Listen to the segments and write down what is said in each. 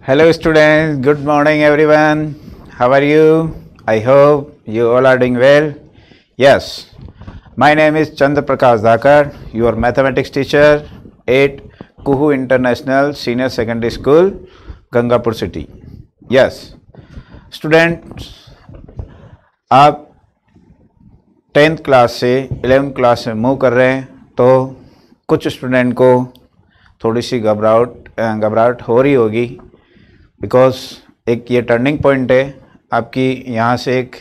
Hello students, good morning everyone. How are you? I hope you all are doing well. Yes, my name is Chandra Prakash Dhakar, your mathematics teacher at Kuhu International Senior Secondary School, Gangapur City. Yes, students, आप 10th class से 11th class में move कर रहे हैं तो कुछ student को थोड़ी सी घबराहट हो रही होगी, बिकॉज एक ये टर्निंग पॉइंट है आपकी, यहाँ से एक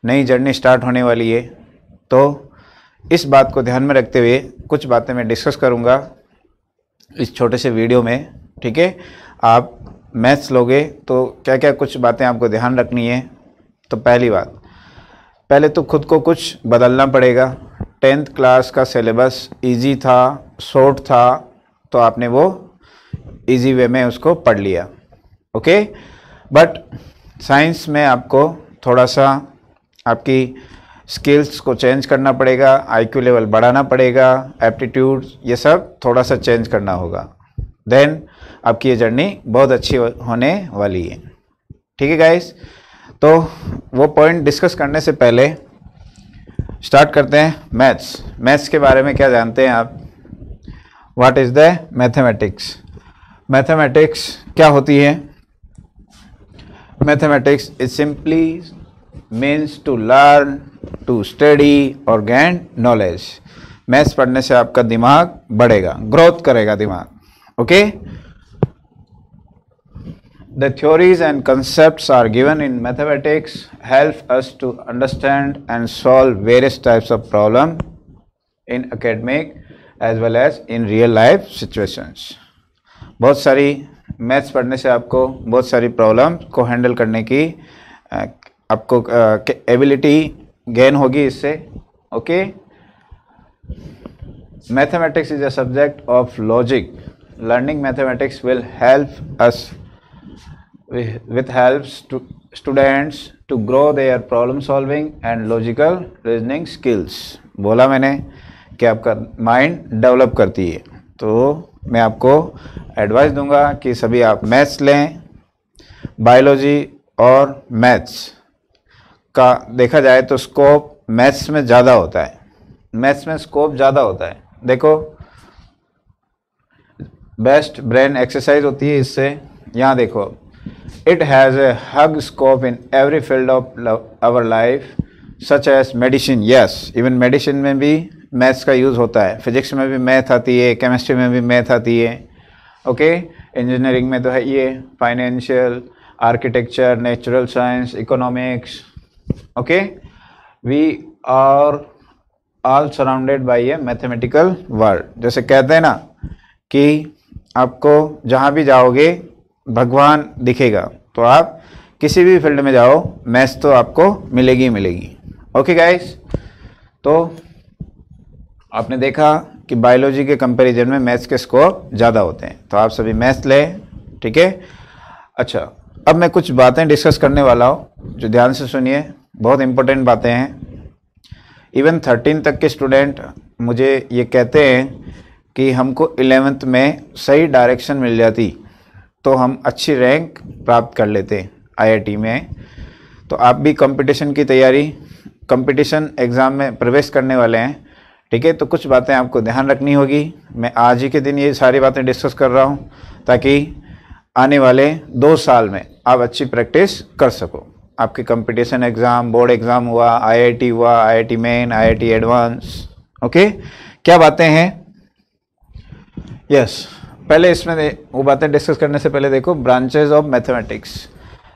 नई जर्नी स्टार्ट होने वाली है। तो इस बात को ध्यान में रखते हुए कुछ बातें मैं डिस्कस करूँगा इस छोटे से वीडियो में। ठीक है, आप मैथ्स लोगे तो क्या क्या कुछ बातें आपको ध्यान रखनी है। तो पहली बात, पहले तो खुद को कुछ बदलना पड़ेगा। 10th क्लास का सिलेबस इजी था, शॉर्ट था, तो आपने वो इजी वे में उसको पढ़ लिया। ओके, बट साइंस में आपको थोड़ा सा आपकी स्किल्स को चेंज करना पड़ेगा, आईक्यू लेवल बढ़ाना पड़ेगा, एप्टीट्यूड ये सब थोड़ा सा चेंज करना होगा। देन आपकी ये जर्नी बहुत अच्छी होने वाली है। ठीक है गाइस, तो वो पॉइंट डिस्कस करने से पहले स्टार्ट करते हैं मैथ्स। मैथ्स के बारे में क्या जानते हैं आप? What is the mathematics? Mathematics क्या होती है? Mathematics is simply means to learn, to study और गेन नॉलेज। मैथ्स पढ़ने से आपका दिमाग बढ़ेगा, ग्रोथ करेगा दिमाग। Okay, the theories and concepts are given in mathematics help us to understand and solve various types of problem in academic as well as in real life situations। बहुत सारी maths पढ़ने से आपको बहुत सारी प्रॉब्लम को हैंडल करने की आपको एबिलिटी गेन होगी इससे। Okay, mathematics is a subject of logic. Learning mathematics will help us with helps to students to grow their problem solving and logical reasoning skills। बोला मैंने कि आपका माइंड डेवलप करती है, तो मैं आपको एडवाइस दूंगा कि सभी आप मैथ्स लें। बायोलॉजी और मैथ्स का देखा जाए तो स्कोप मैथ्स में ज़्यादा होता है, मैथ्स में स्कोप ज़्यादा होता है। देखो, बेस्ट ब्रेन एक्सरसाइज होती है इससे। यहाँ देखो, it has a hug scope in every field of our life such as medicine। yes, even medicine में भी मैथ्स का यूज़ होता है। फिजिक्स में भी मैथ आती है, केमिस्ट्री में भी मैथ आती है। ओके, इंजीनियरिंग में तो है ये, financial, architecture, natural science, economics. Okay, we are all surrounded by a mathematical world. जैसे कहते हैं ना कि आपको जहाँ भी जाओगे भगवान दिखेगा, तो आप किसी भी फील्ड में जाओ मैथ्स तो आपको मिलेगी ही मिलेगी। ओके गाइस, तो आपने देखा कि बायोलॉजी के कंपैरिजन में मैथ्स के स्कोप ज़्यादा होते हैं, तो आप सभी मैथ्स लें। ठीक है, अच्छा, अब मैं कुछ बातें डिस्कस करने वाला हूँ जो ध्यान से सुनिए, बहुत इंपॉर्टेंट बातें हैं। इवन 13 तक के स्टूडेंट मुझे ये कहते हैं कि हमको 11th में सही डायरेक्शन मिल जाती तो हम अच्छी रैंक प्राप्त कर लेते आईआईटी में। तो आप भी कंपटीशन की तैयारी, कंपटीशन एग्ज़ाम में प्रवेश करने वाले हैं। ठीक है, तो कुछ बातें आपको ध्यान रखनी होगी। मैं आज ही के दिन ये सारी बातें डिस्कस कर रहा हूँ ताकि आने वाले 2 साल में आप अच्छी प्रैक्टिस कर सको। आपके कंपटीशन एग्ज़ाम, बोर्ड एग्ज़ाम हुआ, आईआईटी हुआ, IIT main, IIT advance. Okay, क्या बातें हैं? यस, पहले इसमें वो बातें डिस्कस करने से पहले देखो, ब्रांचेज ऑफ मैथमेटिक्स।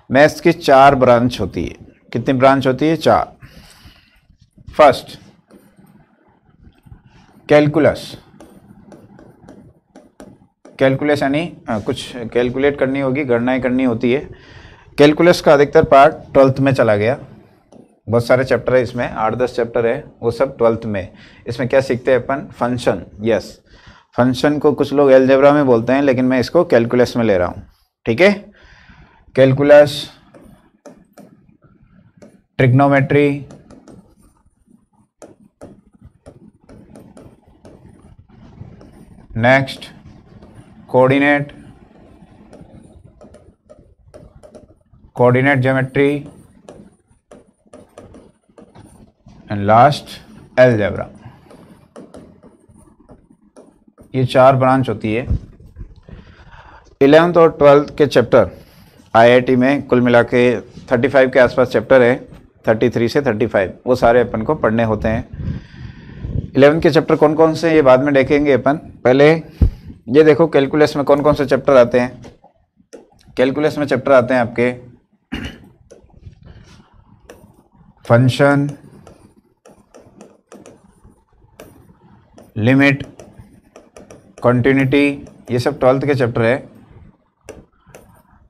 मैथ्स की 4 ब्रांच होती है। कितनी ब्रांच होती है? 4। First, calculus. कैलकुलस यानी कुछ कैलकुलेट करनी होगी, गणनाएं करनी होती है। कैलकुलस का अधिकतर पार्ट 12th में चला गया। बहुत सारे चैप्टर है इसमें, 8-10 चैप्टर है, वो सब 12th में। इसमें क्या सीखते हैं अपन? फंक्शन। यस, फंक्शन को कुछ लोग एलजेब्रा में बोलते हैं, लेकिन मैं इसको कैलकुलस में ले रहा हूँ। ठीक है, calculus, trigonometry, next coordinate, coordinate geometry and last algebra. ये 4 ब्रांच होती है। 11th और 12th के चैप्टर आईआईटी में कुल मिला के 35 के आसपास चैप्टर है, 33 से 35, वो सारे अपन को पढ़ने होते हैं। 11th के चैप्टर कौन कौन से ये बाद में देखेंगे अपन। पहले ये देखो कैलकुलस में कौन कौन से चैप्टर आते हैं। कैलकुलस में चैप्टर आते हैं आपके फंक्शन, लिमिट, कॉन्टिन्यूटी, ये सब 12th के चैप्टर है।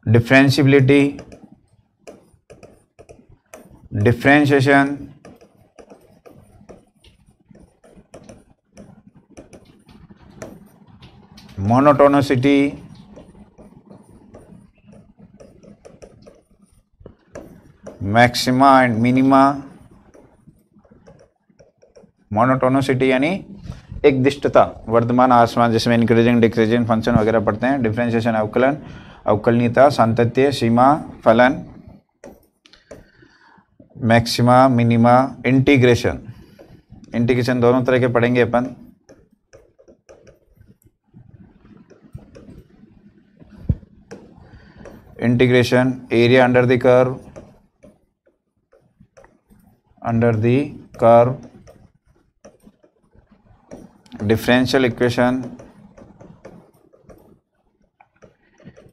Differentiability, differentiation, monotonicity, maxima and minima. Monotonicity यानी एकदिष्टता, वर्तमान आसमान, जिसमें इंक्रीजिंग डिक्रीजिंग फंक्शन वगैरह पढ़ते हैं। डिफरेंशिएशन अवकलन, अवकलनीयता, सातत्य, सीमा, फलन, मैक्सिमा, मिनिमा, इंटीग्रेशन। इंटीग्रेशन दोनों तरह के पढ़ेंगे अपन। Integration, area under the curve, differential equation,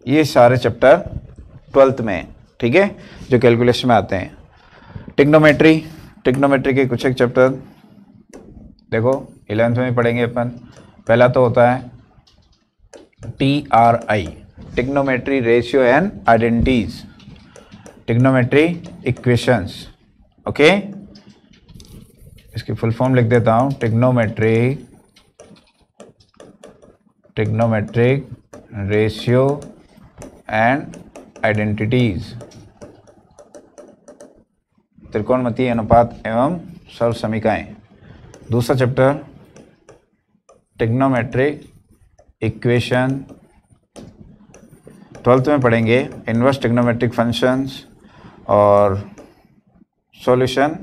ये सारे चैप्टर 12th में, ठीक है, जो कैलकुलेशन में आते हैं। टिग्नोमेट्री, टिग्नोमेट्री के कुछ एक चैप्टर देखो 11th में पढ़ेंगे अपन। पहला तो होता है TRI, trigonometry ratio and identities, trigonometry equations. Okay, इसकी फुल फॉर्म लिख देता हूँ। ट्रिग्नोमेट्रिक रेशियो एंड आइडेंटिटीज, त्रिकोणमितीय अनुपात एवं सर्व समीकाएं। दूसरा चैप्टर ट्रिग्नोमेट्रिक इक्वेशन, 12th में पढ़ेंगे। इनवर्स ट्रिग्नोमेट्रिक फंक्शंस और सॉल्यूशन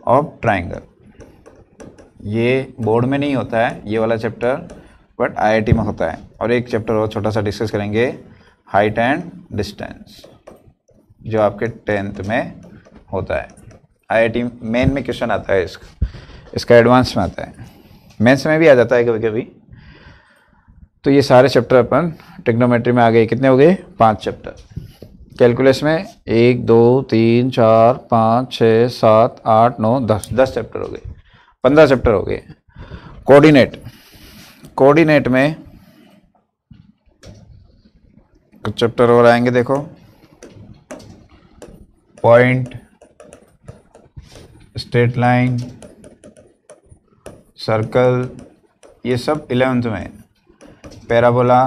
ऑफ ट्रायंगल। ये बोर्ड में नहीं होता है ये वाला चैप्टर, बट आईआईटी में होता है। और एक चैप्टर और छोटा सा डिस्कस करेंगे, हाइट एंड डिस्टेंस, जो आपके 10th में होता है। आईआईटी मेन में क्वेश्चन आता है इसका एडवांस में आता है, मेंस में भी आ जाता है कभी कभी। तो ये सारे चैप्टर अपन ट्रिग्नोमेट्री में आ गए। कितने हो गए? 5 चैप्टर। कैलकुलस में 1 2 3 4 5 6 7 8 9 10 चैप्टर हो गए, 15 चैप्टर हो गए। कोऑर्डिनेट में कुछ चैप्टर और आएंगे। देखो पॉइंट, स्ट्रेट लाइन, सर्कल, ये सब 11th में। पैराबोला,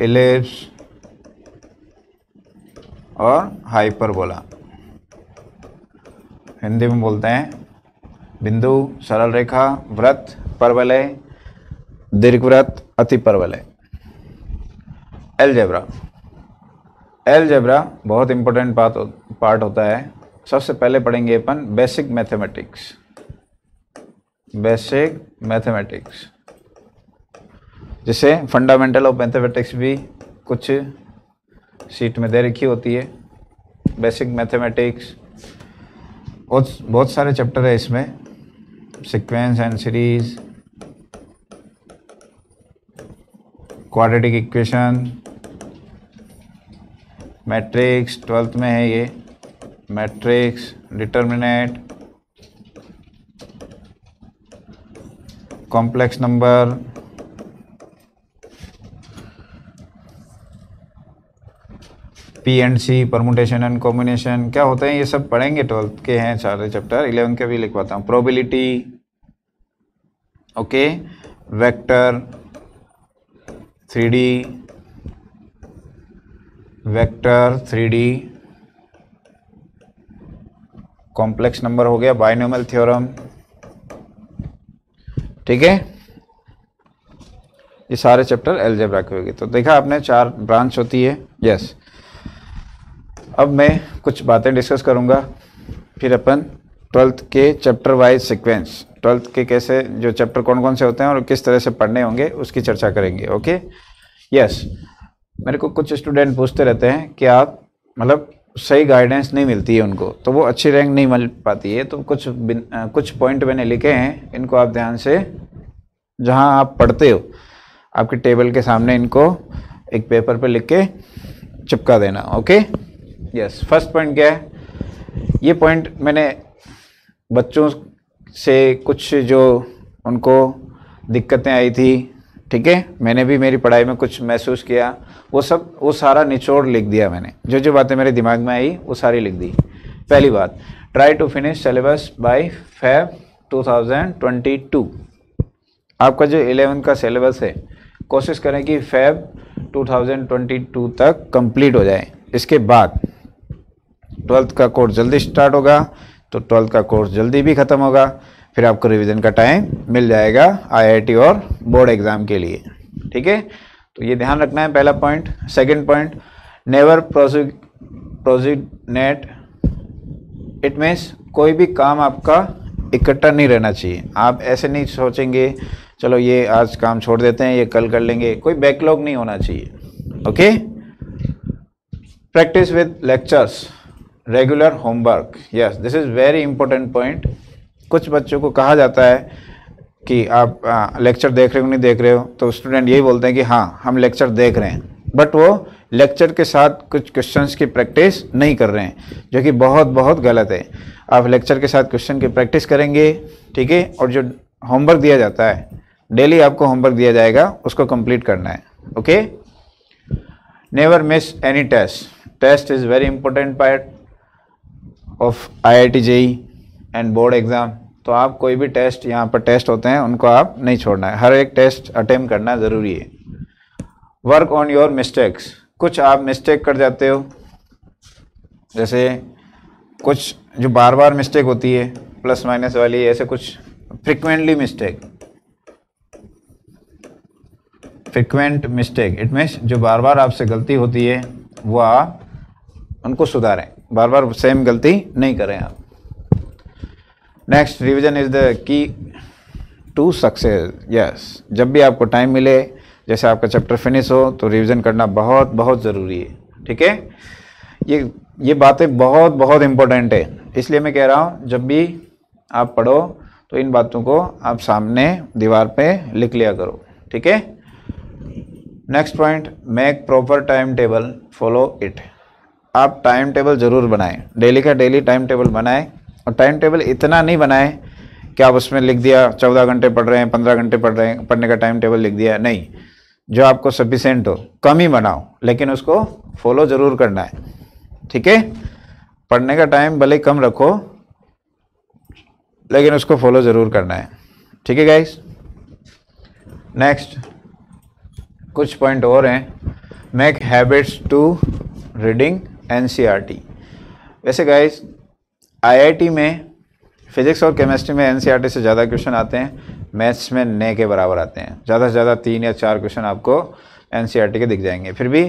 एलिप्स और हाइपरबोला, हिंदी में बोलते हैं बिंदु, सरल रेखा, वृत्त, परवलय, दीर्घवृत्त, अतिपरवलय। अलजेब्रा बहुत इंपॉर्टेंट पार्ट होता है। सबसे पहले पढ़ेंगे अपन बेसिक मैथमेटिक्स, जिसे फंडामेंटल ऑफ मैथमेटिक्स भी कुछ सीट में दे रखी होती है। बेसिक मैथमेटिक्स बहुत सारे चैप्टर है इसमें। Sequence and series, quadratic equation, matrix 12th में है ये। Matrix, determinant, complex number, P&C, permutation and combination क्या होते हैं ये सब पढ़ेंगे। 12th के हैं सारे चैप्टर। 11th के भी लिखवाता हूँ। Probability, okay, vector, 3D, complex number हो गया, बाइनोमियल थ्योरम, ठीक है। ये सारे चैप्टर अलजेब्रा के होंगे। तो देखा आपने 4 ब्रांच होती है। यस, अब मैं कुछ बातें डिस्कस करूँगा, फिर अपन 12th के चैप्टर वाइज सीक्वेंस, 12th के कैसे जो चैप्टर कौन कौन से होते हैं और किस तरह से पढ़ने होंगे उसकी चर्चा करेंगे। ओके यस, मेरे को कुछ स्टूडेंट पूछते रहते हैं कि आप मतलब सही गाइडेंस नहीं मिलती है उनको, तो वो अच्छी रैंक नहीं मिल पाती है। तो कुछ पॉइंट मैंने लिखे हैं, इनको आप ध्यान से जहाँ आप पढ़ते हो आपके टेबल के सामने इनको एक पेपर पे लिख के चिपका देना। ओके यस, फर्स्ट पॉइंट क्या है, ये पॉइंट मैंने बच्चों से कुछ जो उनको दिक्कतें आई थी, ठीक है, मैंने भी मेरी पढ़ाई में कुछ महसूस किया, वो सारा निचोड़ लिख दिया मैंने, जो बातें मेरे दिमाग में आई वो सारी लिख दी। पहली बात, try to finish syllabus by Feb 2022। आपका जो 11th का सिलेबस है कोशिश करें कि Feb 2022 तक कंप्लीट हो जाए। इसके बाद 12th का कोर्स जल्दी स्टार्ट होगा, तो 12th का कोर्स जल्दी भी ख़त्म होगा, फिर आपको रिवीजन का टाइम मिल जाएगा IIT और बोर्ड एग्ज़ाम के लिए। ठीक है, तो ये ध्यान रखना है, पहला point. Second point, never procrastinate, it means कोई भी काम आपका इकट्ठा नहीं रहना चाहिए। आप ऐसे नहीं सोचेंगे चलो ये आज काम छोड़ देते हैं, ये कल कर लेंगे, कोई बैकलॉग नहीं होना चाहिए। Okay, practice with lectures, regular homework, yes this is very important point. कुछ बच्चों को कहा जाता है कि आप लेक्चर देख रहे हो नहीं देख रहे हो, तो स्टूडेंट यही बोलते हैं कि हाँ हम लेक्चर देख रहे हैं, बट वो लेक्चर के साथ कुछ क्वेश्चंस की प्रैक्टिस नहीं कर रहे हैं, जो कि बहुत बहुत गलत है। आप लेक्चर के साथ क्वेश्चन की प्रैक्टिस करेंगे, ठीक है, और जो होमवर्क दिया जाता है, डेली आपको होमवर्क दिया जाएगा, उसको कंप्लीट करना है। Okay, never miss any test, test is very important part of IIT JEE and board exam. तो आप कोई भी टेस्ट, यहाँ पर टेस्ट होते हैं, उनको आप नहीं छोड़ना है, हर एक टेस्ट अटेम्प्ट करना ज़रूरी है। वर्क ऑन योर मिस्टेक्स, कुछ आप मिस्टेक कर जाते हो, जैसे कुछ जो बार बार मिस्टेक होती है प्लस माइनस वाली, ऐसे कुछ फ्रिक्वेंट मिस्टेक, इट मीन्स जो बार बार आपसे गलती होती है वो आप उनको सुधारें, बार बार सेम गलती नहीं करें आप। Next, revision is the key to success, yes जब भी आपको टाइम मिले, जैसे आपका चैप्टर फिनिश हो तो रिवीजन करना बहुत बहुत ज़रूरी है। ठीक है, ये बातें बहुत बहुत इम्पोर्टेंट है, इसलिए मैं कह रहा हूँ जब भी आप पढ़ो तो इन बातों को आप सामने दीवार पे लिख लिया करो। ठीक है, next point, make proper time table, follow it. आप टाइम टेबल ज़रूर बनाएं, डेली का डेली टाइम टेबल बनाएं, और टाइम टेबल इतना नहीं बनाएं कि आप उसमें लिख दिया 14 घंटे पढ़ रहे हैं, 15 घंटे पढ़ रहे हैं, पढ़ने का टाइम टेबल लिख दिया, नहीं, जो आपको सफिशेंट हो, कम ही बनाओ, लेकिन उसको फॉलो ज़रूर करना है। ठीक है, पढ़ने का टाइम भले कम रखो, लेकिन उसको फॉलो ज़रूर करना है। ठीक है गाइस, नेक्स्ट कुछ पॉइंट और हैं। Make habits to reading NCERT। वैसे गाइस IIT में फिजिक्स और केमिस्ट्री में NCERT से ज़्यादा क्वेश्चन आते हैं, मैथ्स में नए के बराबर आते हैं, ज़्यादा से ज़्यादा 3 या 4 क्वेश्चन आपको NCERT के दिख जाएंगे। फिर भी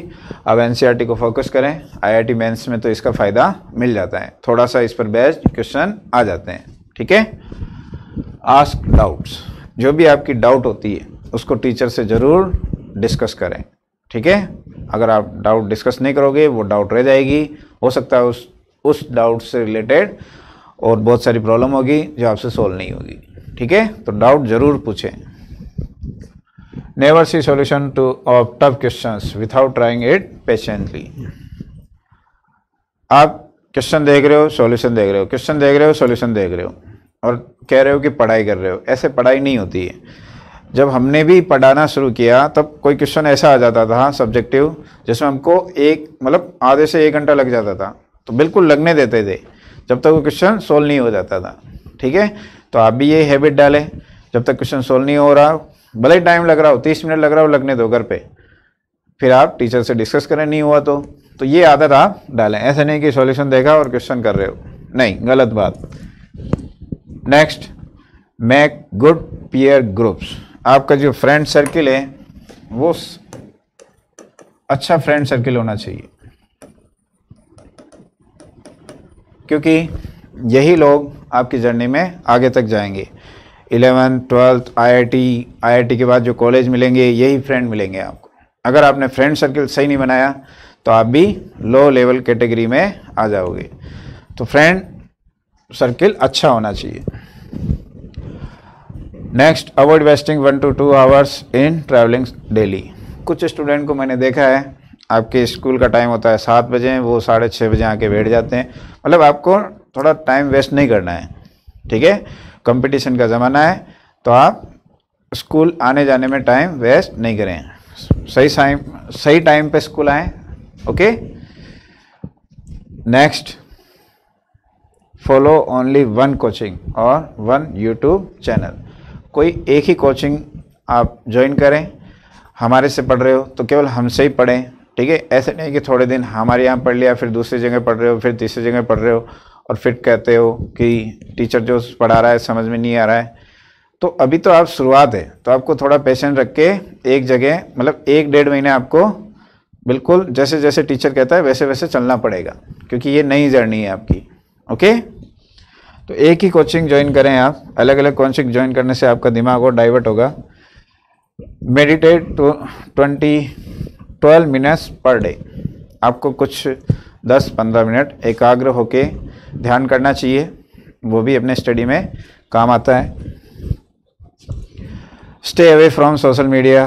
अब NCERT को फोकस करें, IIT मेंस में तो इसका फ़ायदा मिल जाता है, थोड़ा सा इस पर बेस्ड क्वेश्चन आ जाते हैं। ठीक है, आस्क डाउट्स, जो भी आपकी डाउट होती है उसको टीचर से ज़रूर डिस्कस करें। ठीक है, अगर आप डाउट डिस्कस नहीं करोगे वो डाउट रह जाएगी, हो सकता है उस डाउट से रिलेटेड और बहुत सारी प्रॉब्लम होगी जो आपसे सॉल्व नहीं होगी। ठीक है, तो डाउट ज़रूर पूछें। Never see solution two of tough questions without trying it patiently. आप क्वेश्चन देख रहे हो, सॉल्यूशन देख रहे हो, क्वेश्चन देख रहे हो, सॉल्यूशन देख रहे हो, और कह रहे हो कि पढ़ाई कर रहे हो, ऐसे पढ़ाई नहीं होती है। जब हमने भी पढ़ाना शुरू किया तब कोई क्वेश्चन ऐसा आ जाता था सब्जेक्टिव, जिसमें हमको मतलब आधे से 1 घंटा लग जाता था, तो बिल्कुल लगने देते थे जब तक वो क्वेश्चन सोल्व नहीं हो जाता था। ठीक है, तो आप भी ये हैबिट डालें, जब तक क्वेश्चन सोल्व नहीं हो रहा, भले ही टाइम लग रहा हो, 30 मिनट लग रहा हो, लगने दो घर पे, फिर आप टीचर से डिस्कस करें, नहीं हुआ तो ये आदत आप डालें। ऐसा नहीं कि सॉल्यूशन देखा और क्वेश्चन कर रहे हो, नहीं, गलत बात। Next, make good peer groups. आपका जो फ्रेंड सर्किल है वो अच्छा फ्रेंड सर्किल होना चाहिए। क्योंकि यही लोग आपकी जर्नी में आगे तक जाएंगे। 11th 12th IIT के बाद जो कॉलेज मिलेंगे यही फ्रेंड मिलेंगे आपको। अगर आपने फ्रेंड सर्किल सही नहीं बनाया तो आप भी लो लेवल कैटेगरी में आ जाओगे। तो फ्रेंड सर्किल अच्छा होना चाहिए। Next, avoid wasting 1 to 2 hours in travelling daily. कुछ स्टूडेंट को मैंने देखा है, आपके स्कूल का टाइम होता है 7 बजे, वो 6:30 बजे आके बैठ जाते हैं। मतलब आपको थोड़ा टाइम वेस्ट नहीं करना है, ठीक है। कंपटीशन का ज़माना है तो आप स्कूल आने जाने में टाइम वेस्ट नहीं करें, सही टाइम पे स्कूल आएँ, okay. Next, follow only 1 coaching और 1 यूट्यूब चैनल। कोई एक ही कोचिंग आप ज्वाइन करें। हमारे से पढ़ रहे हो तो केवल हमसे ही पढ़ें, ठीक है। ऐसे नहीं कि थोड़े दिन हमारे यहाँ पढ़ लिया, फिर दूसरी जगह पढ़ रहे हो, फिर तीसरी जगह पढ़ रहे हो और फिर कहते हो कि टीचर जो पढ़ा रहा है समझ में नहीं आ रहा है। तो अभी तो आप शुरुआत है, तो आपको थोड़ा पेशेंस रख के एक जगह, मतलब 1-1.5 महीने आपको बिल्कुल जैसे जैसे टीचर कहता है वैसे वैसे चलना पड़ेगा, क्योंकि ये नई जर्नी है आपकी, ओके। तो एक ही कोचिंग ज्वाइन करें आप। अलग अलग कोचिंग ज्वाइन करने से आपका दिमाग और डाइवर्ट होगा। मेडिटेट तो 12 मिनट्स पर डे। आपको कुछ 10-15 मिनट एकाग्र होके ध्यान करना चाहिए, वो भी अपने स्टडी में काम आता है। Stay away from social media.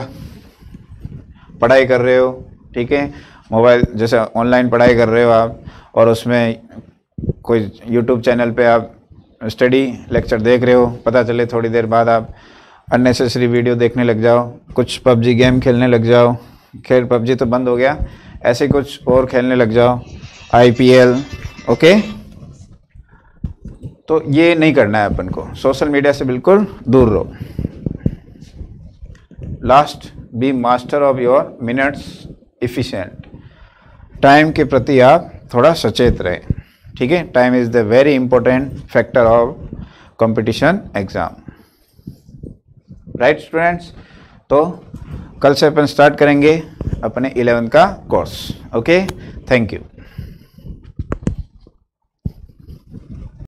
पढ़ाई कर रहे हो, ठीक है, मोबाइल जैसे ऑनलाइन पढ़ाई कर रहे हो आप, और उसमें कोई यूट्यूब चैनल पे आप स्टडी लेक्चर देख रहे हो, पता चले थोड़ी देर बाद आप अननेसेसरी वीडियो देखने लग जाओ, कुछ पबजी गेम खेलने लग जाओ। खैर पबजी तो बंद हो गया, ऐसे कुछ और खेलने लग जाओ, IPL, ओके। तो ये नहीं करना है अपन को, सोशल मीडिया से बिल्कुल दूर रहो। Last, be master of your minutes efficient. Time के प्रति आप थोड़ा सचेत रहें, ठीक है। Time is the very important factor of competition exam, right students. तो कल से अपन स्टार्ट करेंगे अपने 11th का कोर्स, ओके। Thank you.